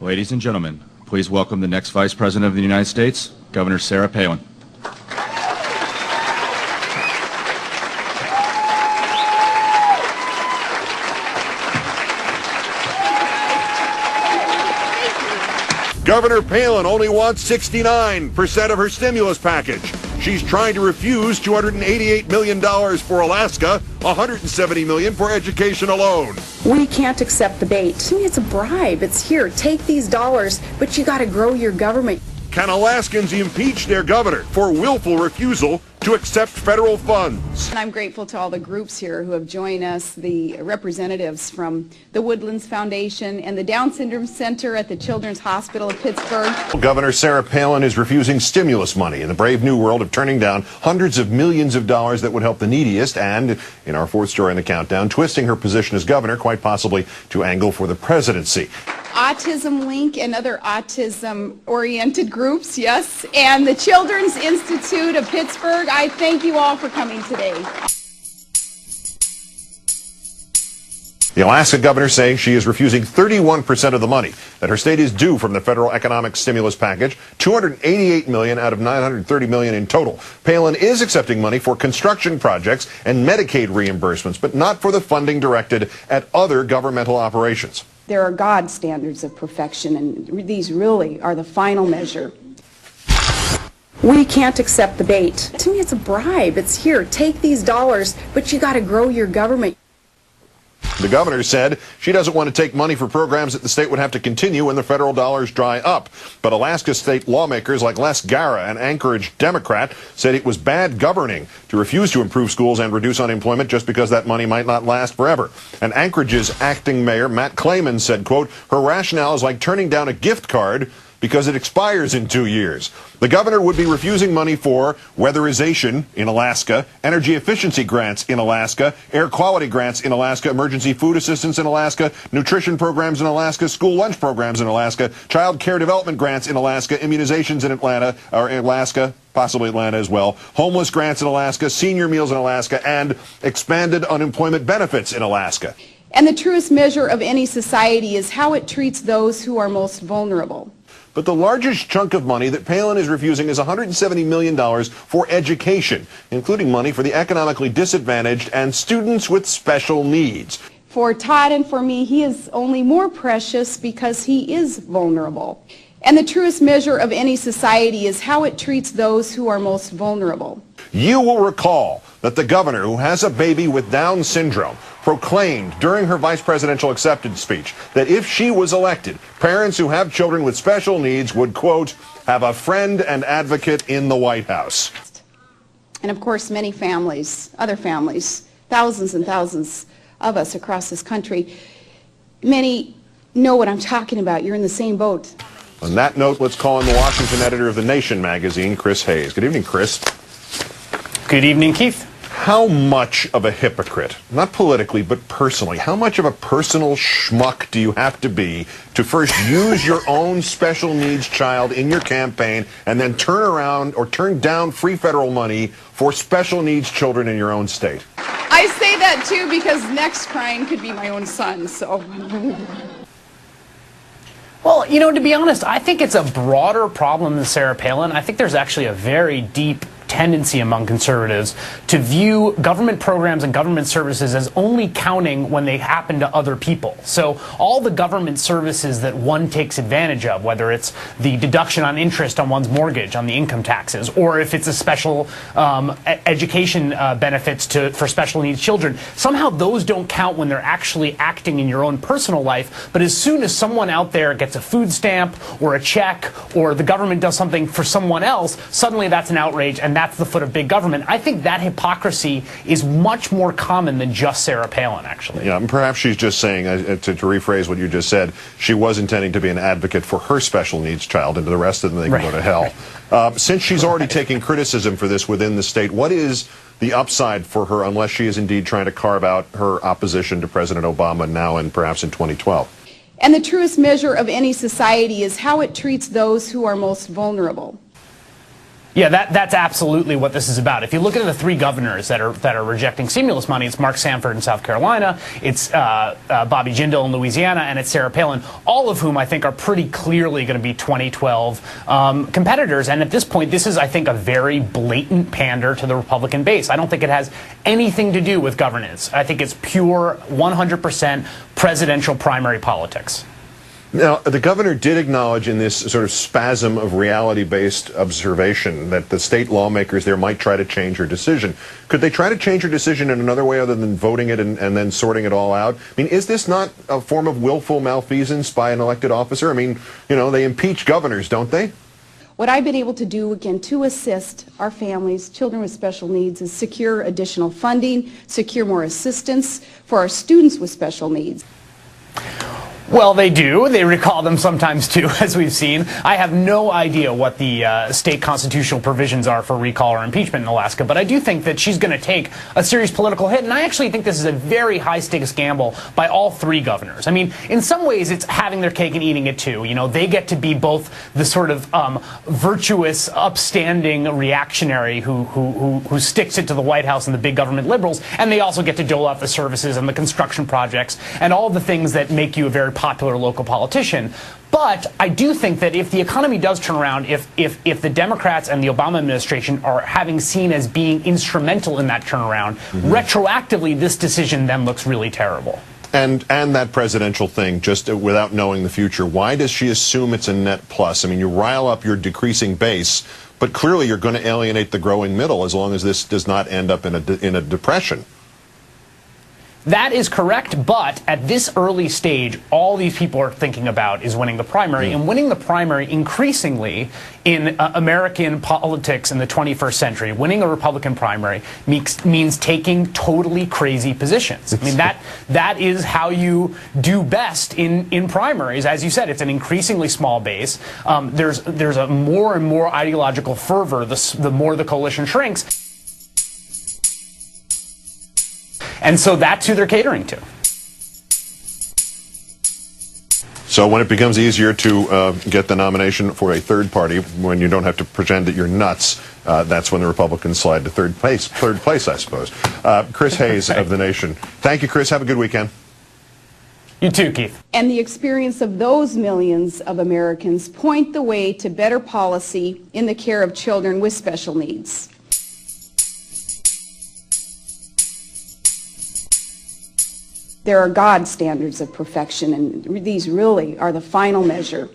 Ladies and gentlemen, please welcome the next Vice President of the United States, Governor Sarah Palin. Governor Palin only wants 69% of her stimulus package. She's trying to refuse $288 million for Alaska, $170 million for education alone. We can't accept the bait. To me, it's a bribe. It's here. Take these dollars, but you got to grow your government. Can Alaskans impeach their governor for willful refusal to accept federal funds? I'm grateful to all the groups here who have joined us, the representatives from the Woodlands Foundation and the Down Syndrome Center at the Children's Hospital of Pittsburgh. Governor Sarah Palin is refusing stimulus money in the brave new world of turning down hundreds of millions of dollars that would help the neediest, and, in our fourth story in the countdown, twisting her position as governor, quite possibly to angle for the presidency. Autism Link and other autism-oriented groups, yes, and the Children's Institute of Pittsburgh. I thank you all for coming today. The Alaska governor saying she is refusing 31% of the money that her state is due from the federal economic stimulus package, $288 million out of $930 million in total. Palin is accepting money for construction projects and Medicaid reimbursements, but not for the funding directed at other governmental operations. There are God standards of perfection, and these really are the final measure. We can't accept the bait. To me, it's a bribe. It's here. Take these dollars, but you got to grow your government. The governor said she doesn't want to take money for programs that the state would have to continue when the federal dollars dry up. But Alaska state lawmakers like Les Gara, an Anchorage Democrat, said it was bad governing to refuse to improve schools and reduce unemployment just because that money might not last forever. And Anchorage's acting mayor, Matt Clayman, said, quote, her rationale is like turning down a gift card because it expires in 2 years. The governor would be refusing money for weatherization in Alaska, energy efficiency grants in Alaska, air quality grants in Alaska, emergency food assistance in Alaska, nutrition programs in Alaska, school lunch programs in Alaska, child care development grants in Alaska, immunizations in Alaska, possibly Atlanta as well, homeless grants in Alaska, senior meals in Alaska, and expanded unemployment benefits in Alaska. And the truest measure of any society is how it treats those who are most vulnerable. But the largest chunk of money that Palin is refusing is $170 million for education, including money for the economically disadvantaged and students with special needs. For Todd and for me, he is only more precious because he is vulnerable. And the truest measure of any society is how it treats those who are most vulnerable. You will recall that the governor, who has a baby with Down syndrome, proclaimed during her vice presidential acceptance speech that if she was elected, parents who have children with special needs would, quote, have a friend and advocate in the White House. And of course, many families, other families, thousands and thousands of us across this country, many know what I'm talking about. You're in the same boat. On that note, let's call in the Washington editor of The Nation magazine, Chris Hayes. Good evening, Chris. Good evening, Keith. How much of a hypocrite, not politically, but personally, how much of a personal schmuck do you have to be to first use your own special needs child in your campaign and then turn around or turn down free federal money for special needs children in your own state? I say that too because next crying could be my own son, so. Well, you know, to be honest, I think it's a broader problem than Sarah Palin. I think there's actually a very deep tendency among conservatives to view government programs and government services as only counting when they happen to other people. So all the government services that one takes advantage of, whether it's the deduction on interest on one's mortgage, on the income taxes, or if it's a special education benefits for special needs children, somehow those don't count when they're actually acting in your own personal life. But as soon as someone out there gets a food stamp or a check or the government does something for someone else, suddenly that's an outrage, and that's the foot of big government. I think that hypocrisy is much more common than just Sarah Palin, actually. Yeah, and perhaps she's just saying, to rephrase what you just said, she was intending to be an advocate for her special needs child, and to the rest of them, they can go to hell. Since she's already taking criticism for this within the state, what is the upside for her, unless she is indeed trying to carve out her opposition to President Obama now and perhaps in 2012? And the truest measure of any society is how it treats those who are most vulnerable. Yeah, that's absolutely what this is about. If you look at the three governors that are rejecting stimulus money, it's Mark Sanford in South Carolina, it's Bobby Jindal in Louisiana, and it's Sarah Palin, all of whom I think are pretty clearly going to be 2012 competitors. And at this point, this is, I think, a very blatant pander to the Republican base. I don't think it has anything to do with governance. I think it's pure 100% presidential primary politics. Now, the governor did acknowledge in this sort of spasm of reality-based observation that the state lawmakers there might try to change her decision. Could they try to change her decision in another way other than voting it and then sorting it all out? I mean, is this not a form of willful malfeasance by an elected officer? I mean, you know, they impeach governors, don't they? What I've been able to do, again, to assist our families, children with special needs, is secure additional funding, secure more assistance for our students with special needs. Well, they do. They recall them sometimes, too, as we've seen. I have no idea what the state constitutional provisions are for recall or impeachment in Alaska, but I do think that she's going to take a serious political hit, and I actually think this is a very high-stakes gamble by all three governors. I mean, in some ways, it's having their cake and eating it, too. You know, they get to be both the sort of virtuous, upstanding reactionary who sticks it to the White House and the big government liberals, and they also get to dole out the services and the construction projects and all the things that make you a very popular local politician. But I do think that if the economy does turn around, if the Democrats and the Obama administration are having seen as being instrumental in that turnaround, retroactively this decision then looks really terrible. And that presidential thing, just without knowing the future, why does she assume it's a net plus? I mean, you rile up your decreasing base, but clearly you're going to alienate the growing middle as long as this does not end up in a depression. That is correct, but at this early stage, all these people are thinking about is winning the primary, and winning the primary increasingly in American politics in the 21st century, winning a Republican primary means taking totally crazy positions. I mean, that is how you do best in primaries. As you said, it's an increasingly small base. There's a more and more ideological fervor the more the coalition shrinks. And so that's who they're catering to. So when it becomes easier to get the nomination for a third party, when you don't have to pretend that you're nuts, that's when the Republicans slide to third place, I suppose. Chris Hayes of The Nation. Thank you, Chris. Have a good weekend. You too, Keith. And the experience of those millions of Americans point the way to better policy in the care of children with special needs. There are God standards of perfection, and these really are the final measure